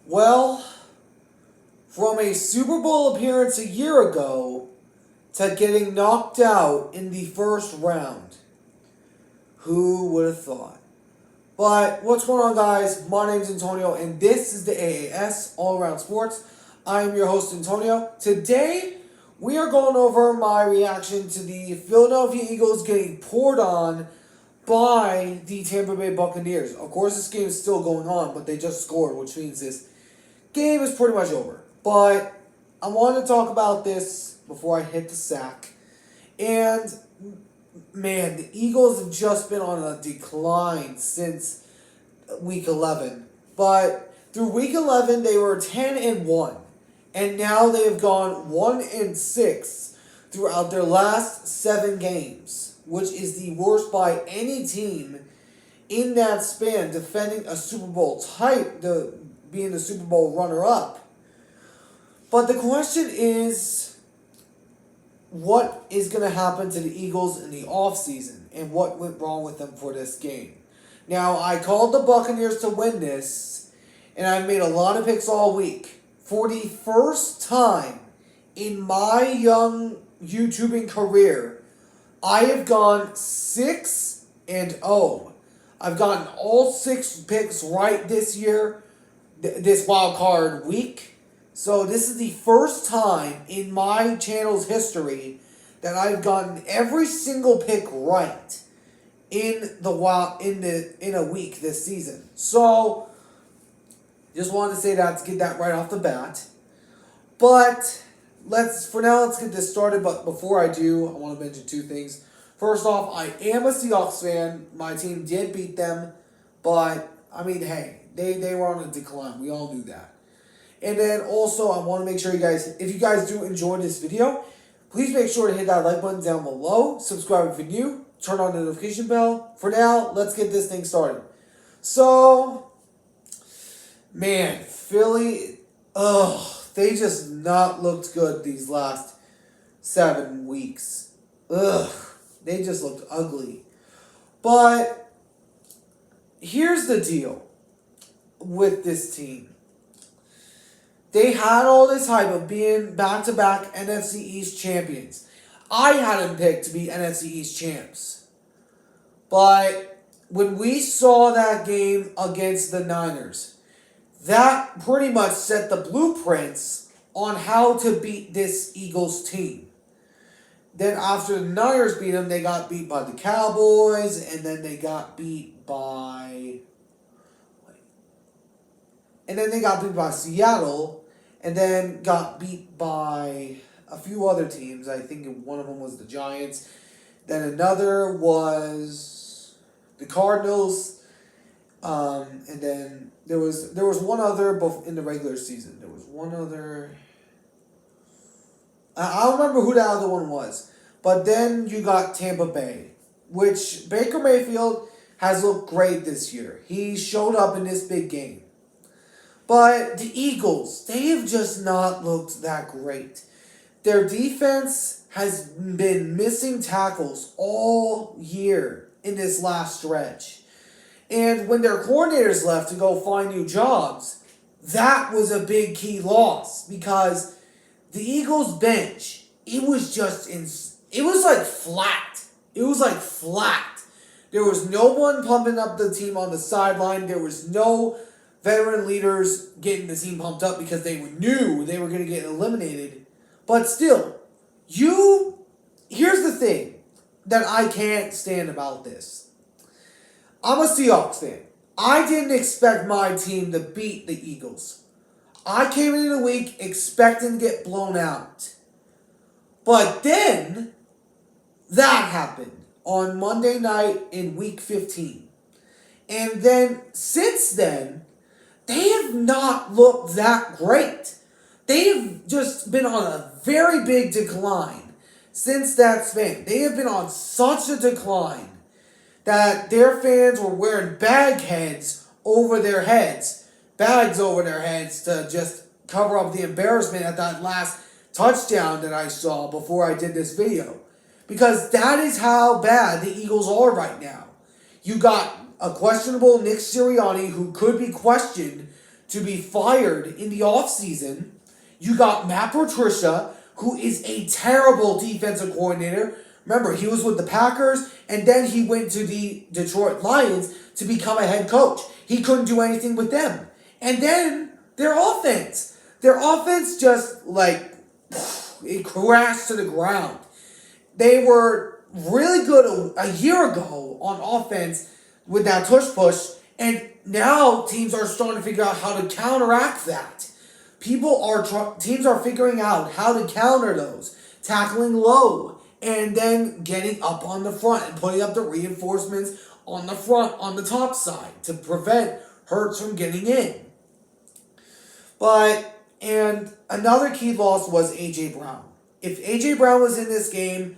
Well, from a Super Bowl appearance a year ago to getting knocked out in the first round. Who would have thought? But what's going on, guys? My name's Antonio, and this is the AAS All Around Sports. I am your host, Antonio. Today, we are going over my reaction to the Philadelphia Eagles getting poured on by the Tampa Bay Buccaneers. Of course, this game is still going on, but they just scored, which means this game is pretty much over. But I wanted to talk about this before I hit the sack. And man, the Eagles have just been on a decline since week 11. But through week 11, they were 10-1. And now they have gone 1-6 throughout their last 7 games, which is the worst by any team in that span, defending a Super Bowl type, being the Super Bowl runner-up. But the question is, what is going to happen to the Eagles in the offseason, and what went wrong with them for this game? Now, I called the Buccaneers to win this, and I've made a lot of picks all week. For the first time in my young YouTubing career, I have gone 6-0. I've gotten all 6 picks right this year, this wild card week. So this is the first time in my channel's history that I've gotten every single pick right in a week this season. So just wanted to say that to get that right off the bat. But let's get this started. But before I do, I want to mention 2 things. First off, I am a Seahawks fan. My team did beat them, but I mean, hey, they were on a decline. We all knew that. And then also, I want to make sure if you guys do enjoy this video, please make sure to hit that like button down below. Subscribe if you're new. Turn on the notification bell. For now, let's get this thing started. So, man, Philly, they just not looked good these last 7 weeks. They just looked ugly. But here's the deal with this team. They had all this hype of being back-to-back NFC East champions. I had them picked to be NFC East champs. But when we saw that game against the Niners, that pretty much set the blueprints on how to beat this Eagles team. Then after the Niners beat them, they got beat by the Cowboys, and then they got beat by Seattle, and then got beat by a few other teams. I think one of them was the Giants. Then another was the Cardinals. And then there was one other in the regular season. There was one other. I don't remember who the other one was. But then you got Tampa Bay, which Baker Mayfield has looked great this year. He showed up in this big game. But the Eagles, they have just not looked that great. Their defense has been missing tackles all year in this last stretch. And when their coordinators left to go find new jobs, that was a big key loss. Because the Eagles bench, it was like flat. It was like flat. There was no one pumping up the team on the sideline. There was no veteran leaders getting the team pumped up because they knew they were going to get eliminated. But still, here's the thing that I can't stand about this. I'm a Seahawks fan. I didn't expect my team to beat the Eagles. I came into the week expecting to get blown out. But then, that happened on Monday night in week 15. And then, since then, they have not looked that great. They have just been on a very big decline since that span. They have been on such a decline that their fans were wearing bags over their heads to just cover up the embarrassment at that last touchdown that I saw before I did this video. Because that is how bad the Eagles are right now. You got a questionable Nick Sirianni who could be questioned to be fired in the offseason. You got Matt Patricia, who is a terrible defensive coordinator. Remember, he was with the Packers, and then he went to the Detroit Lions to become a head coach. He couldn't do anything with them. And then their offense. Their offense just, like, it crashed to the ground. They were really good a year ago on offense with that tush-push, and now teams are starting to figure out how to counteract that. Teams are figuring out how to counter those, tackling low, and then getting up on the front and putting up the reinforcements on the front, on the top side, to prevent Hurts from getting in. And another key loss was A.J. Brown. If A.J. Brown was in this game,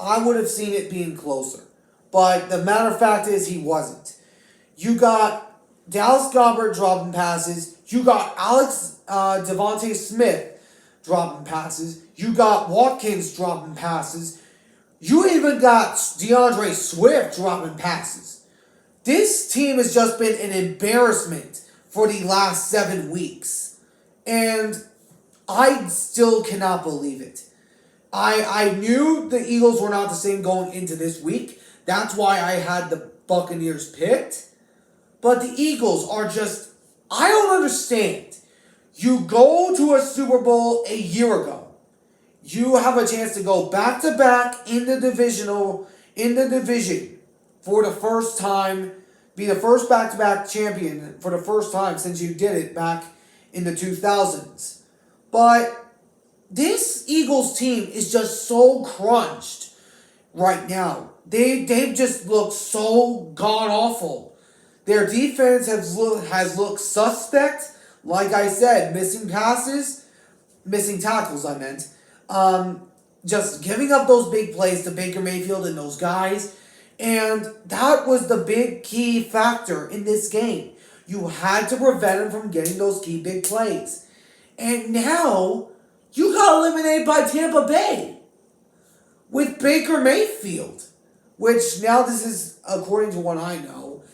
I would have seen it being closer. But the matter of fact is he wasn't. You got Dallas Goedert dropping passes. You got Devontae Smith dropping passes. You got Watkins dropping passes. You even got DeAndre Swift dropping passes. This team has just been an embarrassment for the last 7 weeks. And I still cannot believe it. I knew the Eagles were not the same going into this week. That's why I had the Buccaneers picked. But the Eagles are just... I don't understand. You go to a Super Bowl a year ago. You have a chance to go back-to-back in the division for the first time. Be the first back-to-back champion for the first time since you did it back in the 2000s. But this Eagles team is just so crunched right now. They've just looked so god-awful. Their defense has looked suspect. Like I said, missing tackles I meant. Just giving up those big plays to Baker Mayfield and those guys. And that was the big key factor in this game. You had to prevent him from getting those key big plays. And now, you got eliminated by Tampa Bay with Baker Mayfield. Which now this is, according to what I know,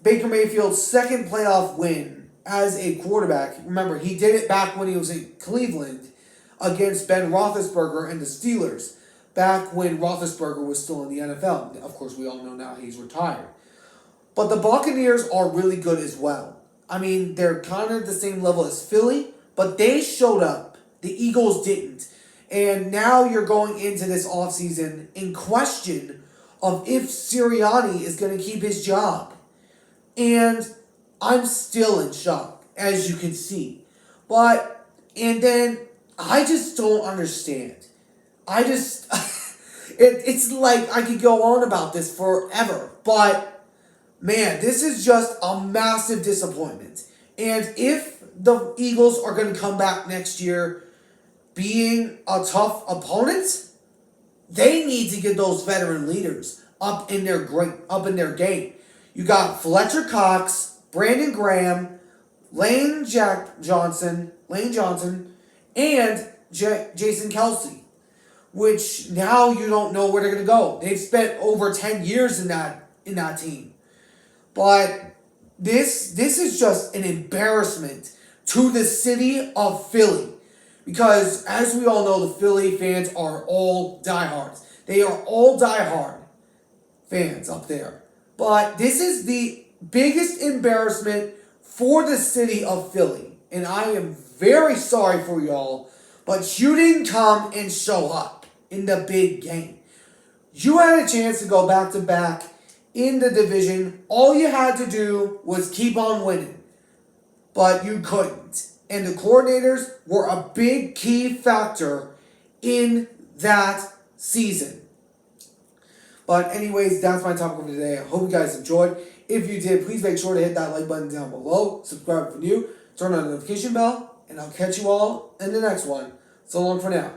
Baker Mayfield's second playoff win as a quarterback. Remember, he did it back when he was in Cleveland against Ben Roethlisberger and the Steelers, back when Roethlisberger was still in the NFL. Of course, we all know now he's retired. But the Buccaneers are really good as well. I mean, they're kind of the same level as Philly, but they showed up. The Eagles didn't. And now you're going into this offseason in question of if Sirianni is going to keep his job. And I'm still in shock, as you can see. And then, I just don't understand. It's like I could go on about this forever. But, man, this is just a massive disappointment. And if the Eagles are going to come back next year being a tough opponent, they need to get those veteran leaders up in their game. You got Fletcher Cox, Brandon Graham, Lane Johnson, and Jason Kelsey, which now you don't know where they're going to go. They've spent over 10 years in that team. But this is just an embarrassment to the city of Philly. Because, as we all know, the Philly fans are all diehards. They are all diehard fans up there. But this is the biggest embarrassment for the city of Philly. And I am very sorry for y'all, but you didn't come and show up in the big game. You had a chance to go back-to-back in the division. All you had to do was keep on winning. But you couldn't. And the coordinators were a big key factor in that season. But anyways, that's my topic for today. I hope you guys enjoyed. If you did, please make sure to hit that like button down below. Subscribe if you're new. Turn on the notification bell. And I'll catch you all in the next one. So long for now.